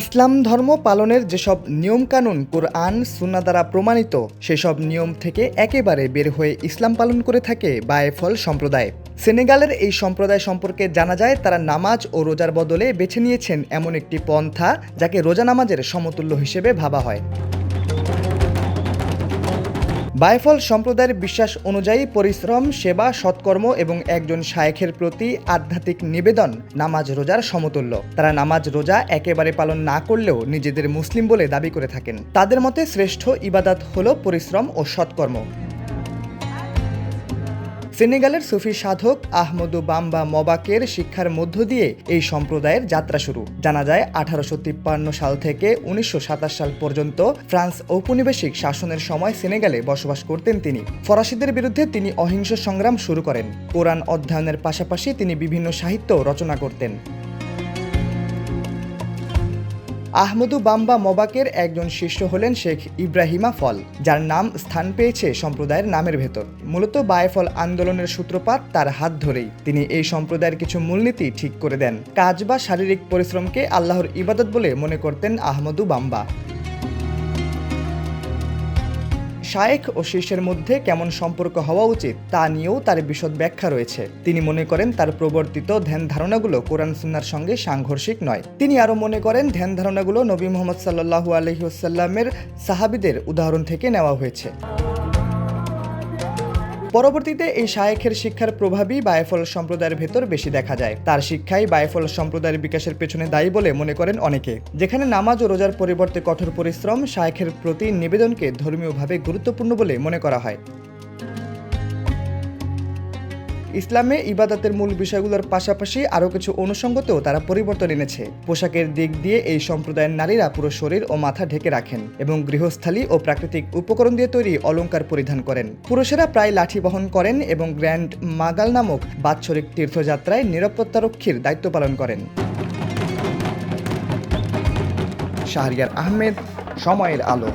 ইসলাম ধর্ম পালনের যেসব নিয়মকানুন কোরআন সুন্নাহ দ্বারা প্রমাণিত সেসব নিয়ম থেকে একেবারে বের হয়ে ইসলাম পালন করে থাকে বায়েফল সম্প্রদায়। সেনেগালের এই সম্প্রদায় সম্পর্কে জানা যায় তারা নামাজ ও রোজার বদলে বেছে নিয়েছেন এমন একটি পন্থা যাকে রোজা নামাজের সমতুল্য হিসেবে ভাবা হয়। বায়েফল সম্প্রদায়ের বিশ্বাস অনুযায়ী পরিশ্রম, সেবা, সৎকর্ম এবং একজন শায়েখের প্রতি আধ্যাত্মিক নিবেদন নামাজ রোজার সমতুল্য। তারা নামাজ রোজা একেবারে পালন না করলেও নিজেদের মুসলিম বলে দাবি করে থাকেন। তাদের মতে শ্রেষ্ঠ ইবাদত হল পরিশ্রম ও সৎকর্ম। সেনেগালের সুফি সাধক আহমদু বাম্বা মবাকের শিক্ষার মধ্য দিয়ে এই সম্প্রদায়ের যাত্রা শুরু। জানা যায় 1853 সাল থেকে 1927 সাল পর্যন্ত ফ্রান্স ঔপনিবেশিক শাসনের সময় সেনেগালে বসবাস করতেন তিনি। ফরাসিদের বিরুদ্ধে তিনি অহিংস সংগ্রাম শুরু করেন। কোরআন অধ্যয়নের পাশাপাশি তিনি বিভিন্ন সাহিত্য রচনা করতেন। আহমদু বাম্বা মবাকের একজন শিষ্য হলেন শেখ ইব্রাহিমা ফল, যার নাম স্থান পেয়েছে সম্প্রদায়ের নামের ভেতর। মূলত বায়েফল আন্দোলনের সূত্রপাত তার হাত ধরেই। তিনি এই সম্প্রদায়ের কিছু মূলনীতি ঠিক করে দেন। কাজ বা শারীরিক পরিশ্রমকে আল্লাহর ইবাদত বলে মনে করতেন আহমদু বাম্বা। শায়েখ ও শিষ্যের মধ্যে কেমন সম্পর্ক হওয়া উচিত তা নিয়েও তার বিশদ ব্যাখ্যা রয়েছে। তিনি মনে করেন তার প্রবর্তিত ধ্যান ধারণাগুলো কোরআন সুন্নাহর সঙ্গে সাংঘর্ষিক নয়। তিনি আরও মনে করেন ধ্যান ধারণাগুলো নবী মুহাম্মদ সাল্লাল্লাহু আলাইহি ওয়াসাল্লামের সাহাবীদের উদাহরণ থেকে নেওয়া হয়েছে। পরবর্তীতে এই শায়েখের শিক্ষার প্রভাবই বায়েফল সম্প্রদায়ের ভেতর বেশি দেখা যায়। তার শিক্ষাই বায়েফল সম্প্রদায়ের বিকাশের পেছনে দায়ী বলে মনে করেন অনেকে। যেখানে নামাজ ও রোজার পরিবর্তে কঠোর পরিশ্রম, শায়েখের প্রতি নিবেদনকে ধর্মীয়ভাবে গুরুত্বপূর্ণ বলে মনে করা হয়। ইসলামে ইবাদতের মূল বিষয়গুলোর পাশাপাশি আরও কিছু অনুষঙ্গতেও তারা পরিবর্তন এনেছে। পোশাকের দিক দিয়ে এই সম্প্রদায়ের নারীরা পুরো শরীর ও মাথা ঢেকে রাখেন এবং গৃহস্থালী ও প্রাকৃতিক উপকরণ দিয়ে তৈরি অলংকার পরিধান করেন। পুরুষেরা প্রায় লাঠি বহন করেন এবং গ্র্যান্ড মাগাল নামক বাৎসরিক তীর্থযাত্রায় নিরাপত্তারক্ষীর দায়িত্ব পালন করেন। শাহরিয়ার আহমেদ, সময়ের আলো।